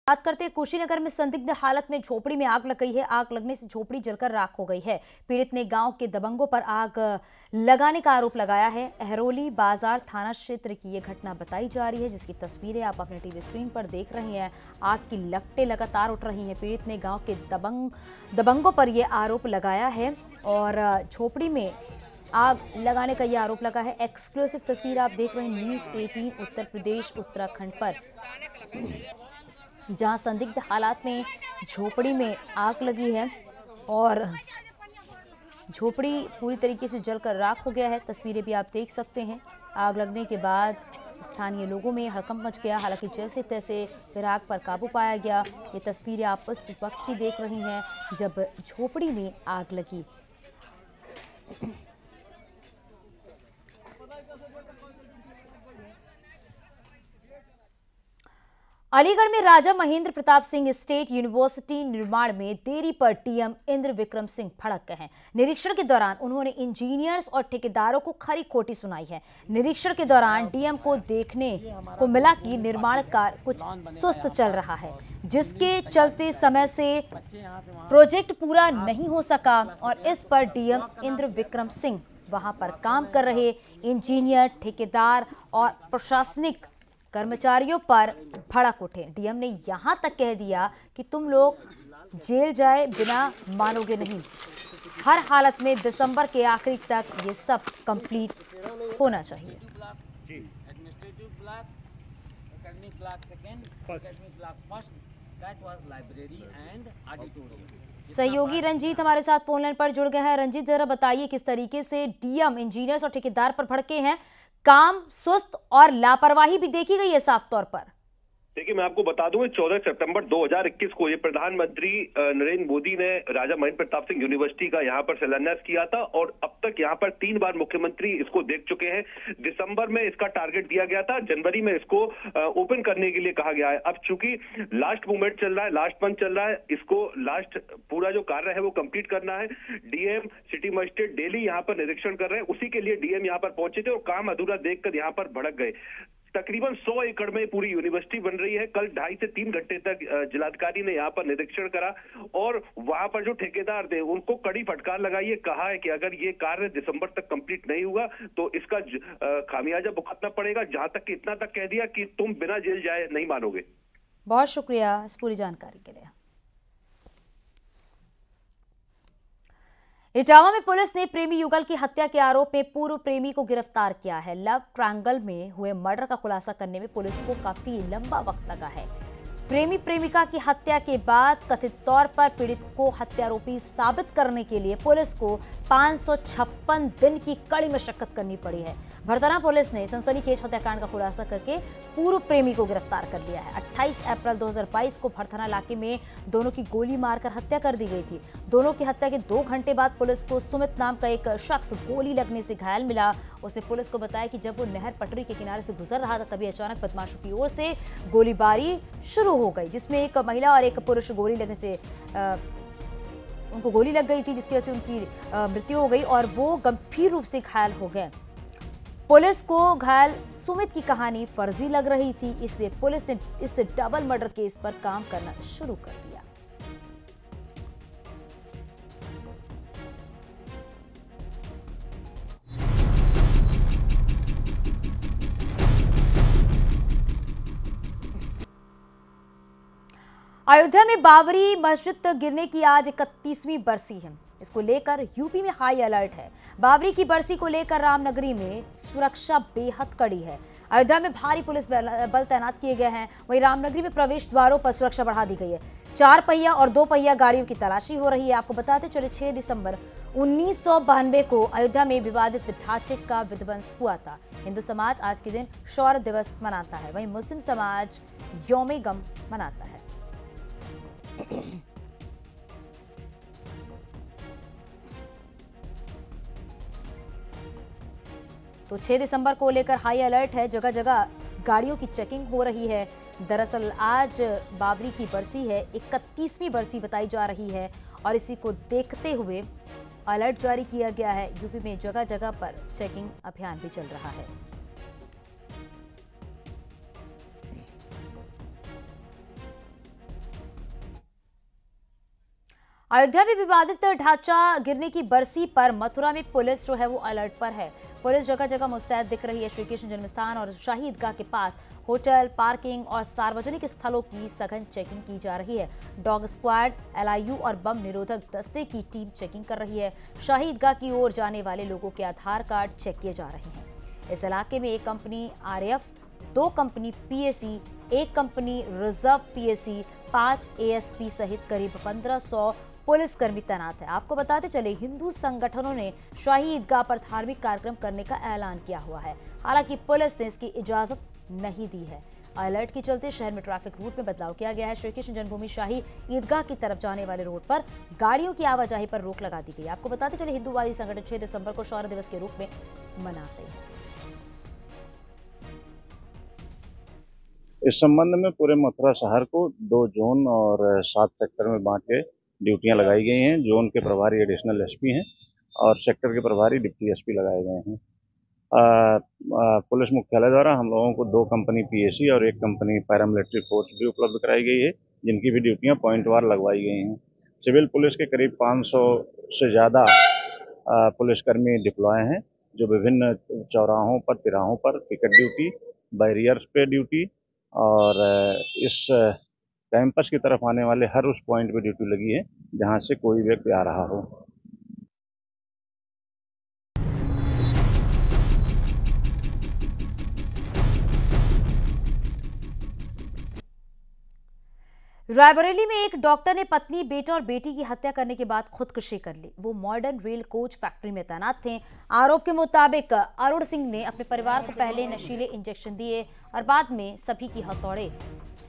बात करते हैं कुशीनगर में संदिग्ध हालत में झोपड़ी में आग लग गई है। आग लगने से झोपड़ी जलकर राख हो गई है। पीड़ित ने गांव के दबंगों पर आग लगाने का आरोप लगाया है। अहरोली बाजार थाना क्षेत्र की यह घटना बताई जा रही है, जिसकी तस्वीरें आप अपने टीवी स्क्रीन पर देख रहे हैं। आग की लपटें लगातार उठ रही हैं। पीड़ित ने गाँव के दबंगों पर यह आरोप लगाया है और झोपड़ी में आग लगाने का यह आरोप लगा है। एक्सक्लूसिव तस्वीर आप देख रहे हैं न्यूज़ 18 उत्तर प्रदेश उत्तराखंड पर, जहां संदिग्ध हालात में झोपड़ी में आग लगी है और झोपड़ी पूरी तरीके से जलकर राख हो गया है। तस्वीरें भी आप देख सकते हैं। आग लगने के बाद स्थानीय लोगों में हड़कंप मच गया। हालांकि जैसे तैसे फिर आग पर काबू पाया गया। ये तस्वीरें आप उस वक्त की देख रही हैं जब झोपड़ी में आग लगी। अलीगढ़ में राजा महेंद्र प्रताप सिंह स्टेट यूनिवर्सिटी निर्माण में देरी पर डीएम इंद्र विक्रम सिंह भड़क गए हैं। निरीक्षण के दौरान उन्होंने इंजीनियर्स और ठेकेदारों को खरी खोटी सुनाई है। निरीक्षण के दौरान डीएम को देखने को मिला कि निर्माण कार्य कुछ सुस्त चल रहा है, जिसके चलते समय से प्रोजेक्ट पूरा नहीं हो सका और इस पर डीएम इंद्र विक्रम सिंह वहां पर काम कर रहे इंजीनियर, ठेकेदार और प्रशासनिक कर्मचारियों पर भड़क उठे। डीएम ने यहां तक कह दिया कि तुम लोग जेल जाए बिना मानोगे नहीं। हर हालत में दिसंबर के आखिरी तक ये सब कंप्लीट होना चाहिए। सहयोगी रंजीत हमारे साथ फोन लाइन पर जुड़ गए हैं। रंजीत, जरा बताइए किस तरीके से डीएम इंजीनियर्स और ठेकेदार पर भड़के हैं। काम सुस्त और लापरवाही भी देखी गई है साफ तौर पर। देखिए, मैं आपको बता दूं 14 सितंबर 2021 को ये प्रधानमंत्री नरेंद्र मोदी ने राजा महेंद्र प्रताप सिंह यूनिवर्सिटी का यहाँ पर शिलान्यास किया था और अब तक यहाँ पर 3 बार मुख्यमंत्री इसको देख चुके हैं। दिसंबर में इसका टारगेट दिया गया था, जनवरी में इसको ओपन करने के लिए कहा गया है। अब चूंकि लास्ट मूवमेंट चल रहा है, लास्ट मंथ चल रहा है, इसको लास्ट पूरा जो कार्य है वो कंप्लीट करना है। डीएम, सिटी मजिस्ट्रेट डेली यहाँ पर निरीक्षण कर रहे हैं। उसी के लिए डीएम यहाँ पर पहुंचे थे और काम अधूरा देखकर यहाँ पर भड़क गए। तकरीबन 100 एकड़ में पूरी यूनिवर्सिटी बन रही है। कल 2.5 से 3 घंटे तक जिलाधिकारी ने यहाँ पर निरीक्षण करा और वहां पर जो ठेकेदार थे उनको कड़ी फटकार लगाई है। कहा है कि अगर ये कार्य दिसंबर तक कंप्लीट नहीं हुआ तो इसका खामियाजा भुगतना पड़ेगा। जहां तक कि इतना तक कह दिया कि तुम बिना जेल जाए नहीं मानोगे। बहुत शुक्रिया इस पूरी जानकारी के लिए। इटावा में पुलिस ने प्रेमी युगल की हत्या के आरोप में पूर्व प्रेमी को गिरफ्तार किया है। लव ट्रायंगल में हुए मर्डर का खुलासा करने में पुलिस को काफी लंबा वक्त लगा है। प्रेमी प्रेमिका की हत्या के बाद कथित तौर पर पीड़ित को हत्यारोपी साबित करने के लिए पुलिस को 556 दिन की कड़ी मशक्कत करनी पड़ी है। भरथना पुलिस ने सनसनीखेज हत्याकांड का खुलासा करके पूर्व प्रेमी को गिरफ्तार कर लिया है। 28 अप्रैल 2022 को भरथना इलाके में दोनों की गोली मारकर हत्या कर दी गई थी। दोनों की हत्या के 2 घंटे बाद पुलिस को सुमित नाम का एक शख्स गोली लगने से घायल मिला। उसने पुलिस को बताया कि जब वो नहर पटरी के किनारे से गुजर रहा था तभी अचानक बदमाशों की ओर से गोलीबारी शुरू हो गई, जिसमें एक महिला और एक पुरुष गोली लगने से उनको गोली लग गई थी, जिसकी वजह से उनकी मृत्यु हो गई और वो गंभीर रूप से घायल हो गए। पुलिस को घायल सुमित की कहानी फर्जी लग रही थी, इसलिए पुलिस ने इस डबल मर्डर केस पर काम करना शुरू कर दिया। अयोध्या में बाबरी मस्जिद गिरने की आज 31वीं बरसी है। इसको लेकर यूपी में हाई अलर्ट है। बाबरी की बरसी को लेकर रामनगरी में सुरक्षा बेहद कड़ी है। अयोध्या में भारी पुलिस बल तैनात किए गए हैं। वहीं रामनगरी में प्रवेश द्वारों पर सुरक्षा बढ़ा दी गई है। 4 पहिया और 2 पहिया गाड़ियों की तलाशी हो रही है। आपको बताते चले 6 दिसंबर 1992 को अयोध्या में विवादित ढांचे का विध्वंस हुआ था। हिंदू समाज आज के दिन शौर्य दिवस मनाता है, वहीं मुस्लिम समाज यौम गम मनाता है। तो 6 दिसंबर को लेकर हाई अलर्ट है। जगह जगह गाड़ियों की चेकिंग हो रही है। दरअसल आज बाबरी की बरसी है, 31वीं बरसी बताई जा रही है और इसी को देखते हुए अलर्ट जारी किया गया है। यूपी में जगह जगह पर चेकिंग अभियान भी चल रहा है। अयोध्या में विवादित ढांचा गिरने की बरसी पर मथुरा में पुलिस जो है वो अलर्ट पर है। पुलिस जगह जगह मुस्तैद दिख रही है। श्री कृष्ण जन्मस्थान और शाही ईदगाह के पास होटल, पार्किंग और सार्वजनिक स्थलों की सघन चेकिंग की जा रही है। डॉग स्क्वाड, एलआईयू और बम निरोधक दस्ते की टीम चेकिंग कर रही है। शाही ईदगाह की ओर जाने वाले लोगों के आधार कार्ड चेक किए जा रहे हैं। इस इलाके में एक company RAF, 2 company PAC, 1 company reserve PAC, 5 ASP सहित करीब 1500 पुलिसकर्मी तैनात है। आपको बताते चले, हिंदू संगठनों ने शाही ईदगाह पर धार्मिक कार्यक्रम करने का ऐलान किया हुआ है। हालांकि पुलिस ने इसकी इजाजत नहीं दी है। अलर्ट के चलते शहर में ट्रैफिक रूट में बदलाव किया गया है। श्री कृष्ण जन्मभूमि शाही ईदगाह की तरफ जाने वाले रोड पर गाड़ियों की आवाजाही पर रोक लगा दी गई। आपको बताते चले, हिंदूवादी संगठन 6 दिसंबर को शौर्य दिवस के रूप में मनाते हैं। इस संबंध में पूरे मथुरा शहर को 2 जोन और 7 सेक्टर में बांट के ड्यूटियां लगाई गई हैं। जोन के प्रभारी एडिशनल एसपी हैं और सेक्टर के प्रभारी डिप्टी एसपी लगाए गए हैं। पुलिस मुख्यालय द्वारा हम लोगों को 2 कंपनी पीएसी और 1 कंपनी पैरामिलिट्री फोर्स भी उपलब्ध कराई गई है, जिनकी भी ड्यूटियां पॉइंटवार लगवाई गई हैं। सिविल पुलिस के करीब 500 से ज़्यादा पुलिसकर्मी डिप्लॉय हैं, जो विभिन्न चौराहों पर, तिराहों पर पिकेट ड्यूटी, बैरियर्स पे ड्यूटी और इस कैंपस की तरफ आने वाले हर उस पॉइंट पे ड्यूटी लगी है जहां से कोई व्यक्ति आ रहा हो। रायबरेली में एक डॉक्टर ने पत्नी, बेटा और बेटी की हत्या करने के बाद खुदकुशी कर ली। वो मॉडर्न रेल कोच फैक्ट्री में तैनात थे। आरोप के मुताबिक अरुण सिंह ने अपने परिवार को पहले नशीले इंजेक्शन दिए और बाद में सभी की हथौड़े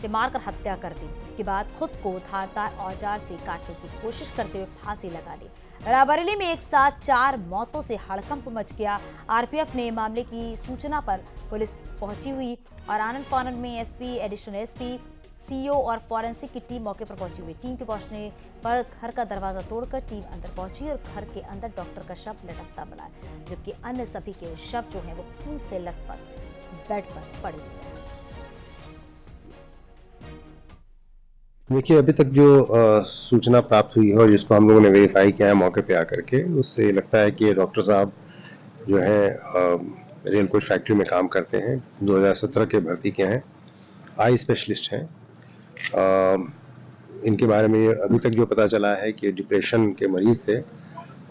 से मारकर हत्या कर दी। इसके बाद खुद को धारदार औजार से काटने की कोशिश करते हुए फांसी लगा ली। रायबरेली में एक साथ 4 मौतों से हड़कंप मच गया। आरपीएफ ने मामले की सूचना पर पुलिस पहुंची हुई और आनंद फानन में एसपी, एडिशनल एसपी, सीओ और फॉरेंसिक की टीम मौके पर पहुंची हुई। टीम के पहुंचने पर घर का दरवाजा तोड़कर टीम अंदर पहुंची और घर के अंदर डॉक्टर का शव लटकता मिला, जबकि अन्य सभी के शव जो हैं वो खून से लथपथ बेड पर पड़े हुए हैं। देखिए, अभी तक जो सूचना प्राप्त हुई है और जिसको हम लोगों ने वेरीफाई किया है मौके पे आकर के, उससे लगता है कि ये डॉक्टर साहब जो है रेल कोच फैक्ट्री में काम करते हैं। 2017 के भर्ती के हैं, आई स्पेशलिस्ट हैं। इनके बारे में अभी तक जो पता चला है कि डिप्रेशन के मरीज थे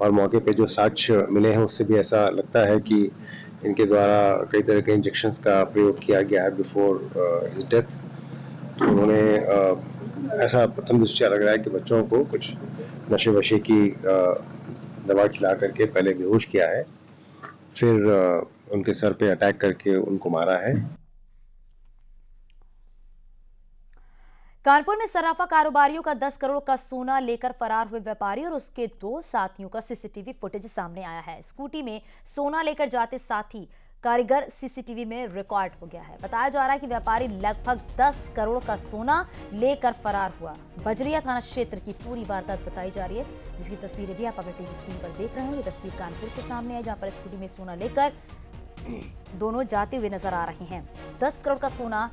और मौके पे जो साक्ष्य मिले हैं उससे भी ऐसा लगता है कि इनके द्वारा कई तरह के इंजेक्शंस का प्रयोग किया गया है बिफोर हिज डेथ। तो उन्होंने ऐसा प्रथम दृष्टया लग रहा है कि बच्चों को कुछ नशे वशे की दवा खिला करके पहले बेहोश किया है, फिर उनके सर पे अटैक करके उनको मारा है। कानपुर में सराफा कारोबारियों का 10 करोड़ का सोना लेकर फरार हुए व्यापारी और उसके 2 साथियों का सीसीटीवी फुटेज सामने आया है। स्कूटी में सोना लेकर जाते साथी कारीगर सीसीटीवी में रिकॉर्ड हो गया है। बताया जा रहा है कि व्यापारी लगभग 10 करोड़ का सोना लेकर फरार हुआ। बजरिया थाना क्षेत्र की पूरी वारदात बताई जा रही है, जिसकी तस्वीरें भी आप अपने टीवी स्क्रीन पर देख रहे हैं। ये तस्वीर कानपुर से सामने है, जहां पर स्कूटी में सोना लेकर दोनों जाते हुए नजर आ रहे हैं। 10 करोड़ का सोना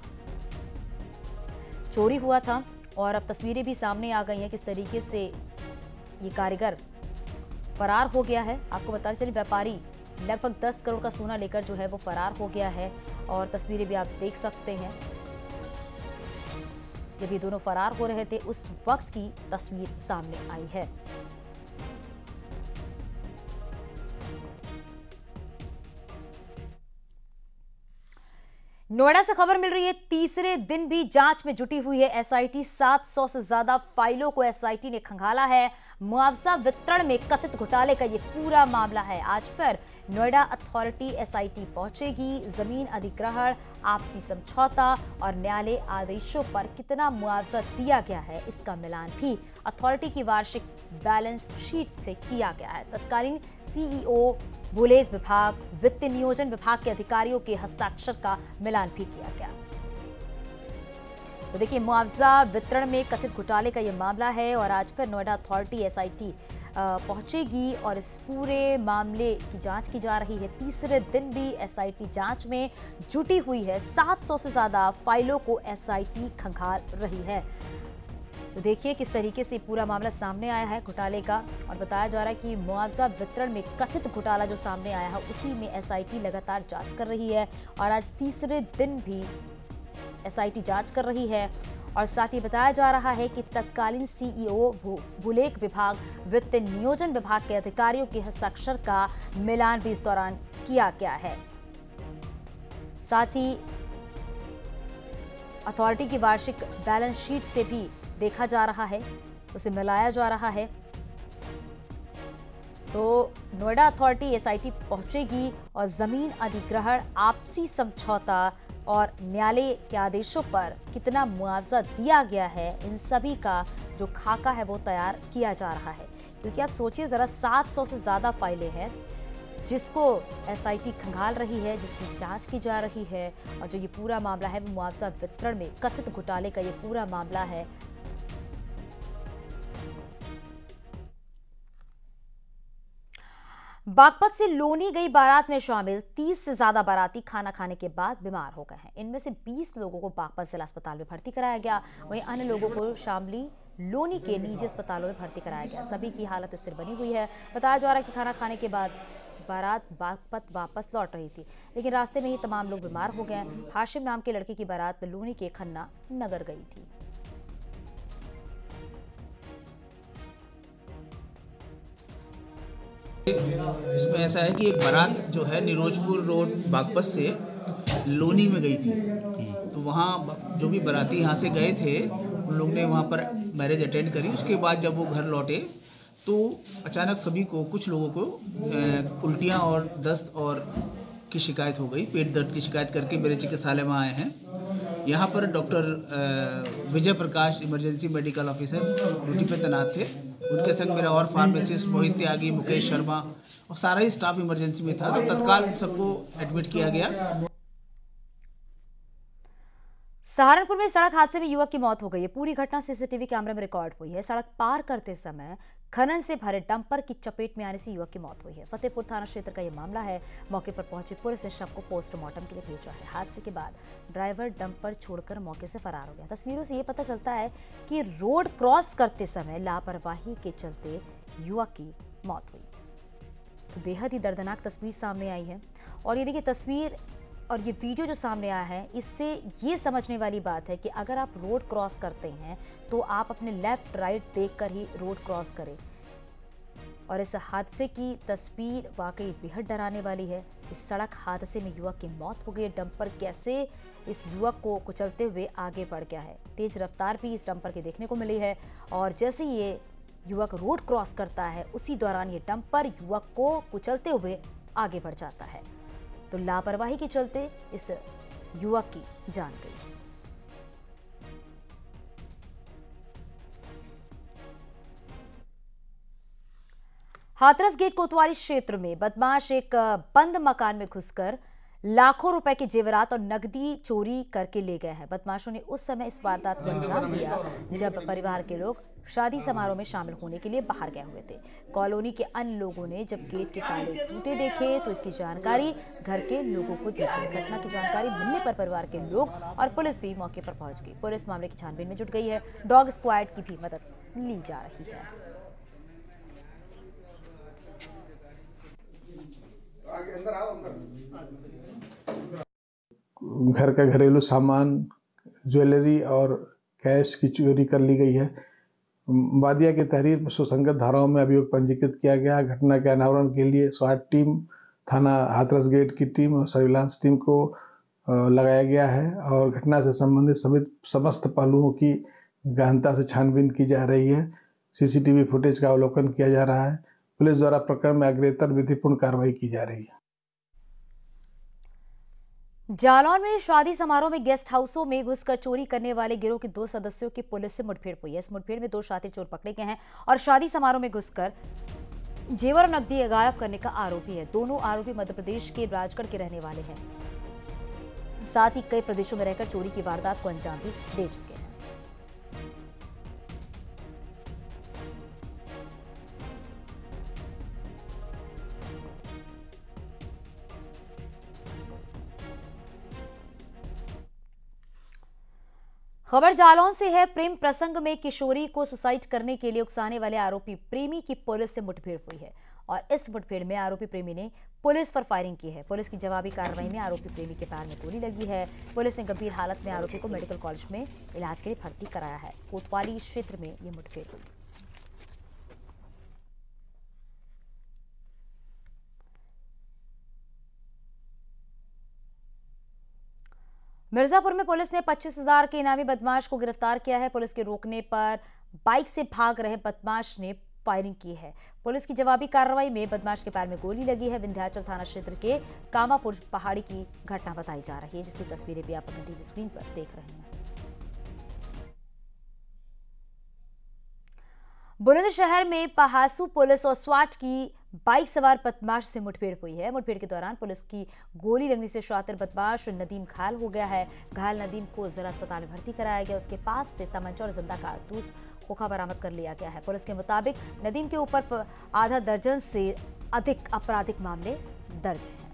चोरी हुआ था और अब तस्वीरें भी सामने आ गई हैं किस तरीके से ये कारीगर फरार हो गया है। आपको बताते चलिए, व्यापारी लगभग 10 करोड़ का सोना लेकर जो है वो फरार हो गया है और तस्वीरें भी आप देख सकते हैं। जब ये दोनों फरार हो रहे थे उस वक्त की तस्वीर सामने आई है। नोएडा से खबर मिल रही है, तीसरे दिन भी जांच में जुटी हुई है एसआईटी। 700 से ज्यादा फाइलों को एसआईटी ने खंगाला है। मुआवजा वितरण में कथित घोटाले का ये पूरा मामला है। आज फिर नोएडा अथॉरिटी एसआईटी पहुंचेगी। जमीन अधिग्रहण, आपसी समझौता और न्यायालय आदेशों पर कितना मुआवजा दिया गया है, इसका मिलान भी अथॉरिटी की वार्षिक बैलेंस शीट से किया गया है। तत्कालीन सीईओ, भूलेख विभाग, वित्त नियोजन विभाग के अधिकारियों के हस्ताक्षर का मिलान भी किया गया। तो देखिए, मुआवजा वितरण में कथित घोटाले का यह मामला है और आज फिर नोएडा अथॉरिटी एसआईटी पहुंचेगी और इस पूरे मामले की जांच की जा रही है। तीसरे दिन भी एसआईटी जांच में जुटी हुई है। 700 से ज्यादा फाइलों को एसआईटी खंगाल रही है। तो देखिए किस तरीके से पूरा मामला सामने आया है घोटाले का, और बताया जा रहा है कि मुआवजा वितरण में कथित घोटाला जो सामने आया है उसी में एसआईटी लगातार जांच कर रही है, और आज तीसरे दिन भी एसआईटी जांच कर रही है। और साथ ही बताया जा रहा है कि तत्कालीन सीईओ भूलेख विभाग, वित्त नियोजन विभाग के अधिकारियों के हस्ताक्षर का मिलान भी इस दौरान किया गया है। साथ ही अथॉरिटी की वार्षिक बैलेंस शीट से भी देखा जा रहा है, उसे मिलाया जा रहा है। तो नोएडा अथॉरिटी एसआईटी पहुंचेगी और जमीन अधिग्रहण, आपसी समझौता और न्यायालय के आदेशों पर कितना मुआवजा दिया गया है, इन सभी का जो खाका है वो तैयार किया जा रहा है। क्योंकि आप सोचिए जरा, 700 से ज्यादा फाइलें हैं जिसको एसआईटी खंगाल रही है, जिसकी जांच की जा रही है, और जो ये पूरा मामला है वो मुआवजा वितरण में कथित घोटाले का ये पूरा मामला है। बागपत से लोनी गई बारात में शामिल 30 से ज्यादा बाराती खाना खाने के बाद बीमार हो गए हैं। इनमें से 20 लोगों को बागपत जिला अस्पताल में भर्ती कराया गया, वहीं अन्य लोगों को शामली लोनी के निजी अस्पतालों में भर्ती कराया गया। सभी की हालत स्थिर बनी हुई है। बताया जा रहा है कि खाना खाने के बाद बारात बागपत वापस लौट रही थी, लेकिन रास्ते में ही तमाम लोग बीमार हो गए। हाशिम नाम के लड़के की बारात लोनी के खन्ना नगर गई थी। इसमें ऐसा है कि एक बारात जो है निरोजपुर रोड बागपत से लोनी में गई थी, तो वहाँ जो भी बाराती यहाँ से गए थे उन लोग ने वहाँ पर मैरिज अटेंड करी। उसके बाद जब वो घर लौटे तो अचानक सभी को, कुछ लोगों को उल्टियाँ और दस्त और की शिकायत हो गई, पेट दर्द की शिकायत करके मेरे चिकित्सालय में आए हैं। यहाँ पर doctor Vijay Prakash emergency medical officer duty पे तैनात थे, उनके संग मेरा और फार्मासिस्ट मोहित त्यागी, मुकेश शर्मा और सारा ही स्टाफ इमरजेंसी में था। तो तत्काल सबको एडमिट किया गया। सहारनपुर में सड़क हादसे में युवक की मौत हो गई है। पूरी घटना सीसीटीवी कैमरे में रिकॉर्ड हुई है। सड़क पार करते समय खनन से भरे डंपर की चपेट में आने से युवक की मौत हुई है। फतेहपुर थाना क्षेत्र का यह मामला है। मौके पर पहुंची पुलिस ने शव को पोस्टमार्टम के लिए भेजा है। हादसे के बाद ड्राइवर डंपर छोड़कर मौके से फरार हो गया। तस्वीरों से यह पता चलता है कि रोड क्रॉस करते समय लापरवाही के चलते युवक की मौत हुई। तो बेहद ही दर्दनाक तस्वीर सामने आई है, और ये देखिए तस्वीर और ये वीडियो जो सामने आया है, इससे ये समझने वाली बात है कि अगर आप रोड क्रॉस करते हैं तो आप अपने लेफ्ट राइट देखकर ही रोड क्रॉस करें। और इस हादसे की तस्वीर वाकई बेहद डराने वाली है। इस सड़क हादसे में युवक की मौत हो गई। डंपर कैसे इस युवक को कुचलते हुए आगे बढ़ गया है। तेज रफ्तार भी इस डंपर की देखने को मिली है, और जैसे ये युवक रोड क्रॉस करता है उसी दौरान ये डंपर युवक को कुचलते हुए आगे बढ़ जाता है। तो लापरवाही के चलते इस युवक की जान गई। हाथरस गेट कोतवाली क्षेत्र में बदमाश एक बंद मकान में घुसकर लाखों रुपए के जेवरात और नकदी चोरी करके ले गए हैं। बदमाशों ने उस समय इस वारदात को अंजाम दिया जब परिवार के लोग शादी समारोह में शामिल होने के लिए बाहर गए हुए थे। कॉलोनी के अन्य लोगों ने जब गेट के ताले टूटे देखे तो इसकी जानकारी घर के लोगों को दी गई। घटना की जानकारी मिलने पर परिवार के लोग और पुलिस भी मौके पर पहुंच गई। पुलिस मामले की छानबीन में जुट गई है। डॉग स्क्वाड की भी मदद ली जा रही है। घर का घरेलू सामान, ज्वेलरी और कैश की चोरी कर ली गई है। वादिया की तहरीर में सुसंगत धाराओं में अभियोग पंजीकृत किया गया। घटना के अनावरण के लिए स्वाट टीम, थाना हाथरस गेट की टीम और सर्विलांस टीम को लगाया गया है, और घटना से संबंधित समस्त पहलुओं की गहनता से छानबीन की जा रही है। सीसीटीवी फुटेज का अवलोकन किया जा रहा है। पुलिस द्वारा प्रकरण में अग्रेतर विधिपूर्ण कार्रवाई की जा रही है। जालौन में शादी समारोह में गेस्ट हाउसों में घुसकर चोरी करने वाले गिरोह के 2 सदस्यों की पुलिस से मुठभेड़ हुई है। इस मुठभेड़ में 2 शातिर चोर पकड़े गए हैं और शादी समारोह में घुसकर जेवर और नकदी गायब करने का आरोपी है। दोनों आरोपी मध्य प्रदेश के राजगढ़ के रहने वाले हैं। साथ ही कई प्रदेशों में रहकर चोरी की वारदात को अंजाम भी दे चुके हैं। खबर जालौन से है। प्रेम प्रसंग में किशोरी को सुसाइड करने के लिए उकसाने वाले आरोपी प्रेमी की पुलिस से मुठभेड़ हुई है और इस मुठभेड़ में आरोपी प्रेमी ने पुलिस पर फायरिंग की है। पुलिस की जवाबी कार्रवाई में आरोपी प्रेमी के पैर में गोली लगी है। पुलिस ने गंभीर हालत में आरोपी को मेडिकल कॉलेज में इलाज के लिए भर्ती कराया है। कोतवाली क्षेत्र में यह मुठभेड़ हुई। मिर्जापुर में पुलिस ने 25,000 के इनामी बदमाश को गिरफ्तार किया है। पुलिस के रोकने पर बाइक से भाग रहे बदमाश ने फायरिंग की है। पुलिस की जवाबी कार्रवाई में बदमाश के पैर में गोली लगी है। विंध्याचल थाना क्षेत्र के कामापुर पहाड़ी की घटना बताई जा रही है, जिसकी तस्वीरें भी आप अपनी टीवी स्क्रीन पर देख रहे हैं। बुलंदशहर में पहासू पुलिस और स्वाट की बाइक सवार बदमाश से मुठभेड़ हुई है। मुठभेड़ के दौरान पुलिस की गोली लगने से शातिर बदमाश नदीम घायल हो गया है। घायल नदीम को जिला अस्पताल में भर्ती कराया गया। उसके पास से तमंचा और जिंदा कारतूस खोखा बरामद कर लिया गया है। पुलिस के मुताबिक नदीम के ऊपर आधा दर्जन से अधिक आपराधिक मामले दर्ज हैं।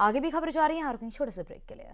आगे भी खबर जा रही है, छोटे से ब्रेक के लिए।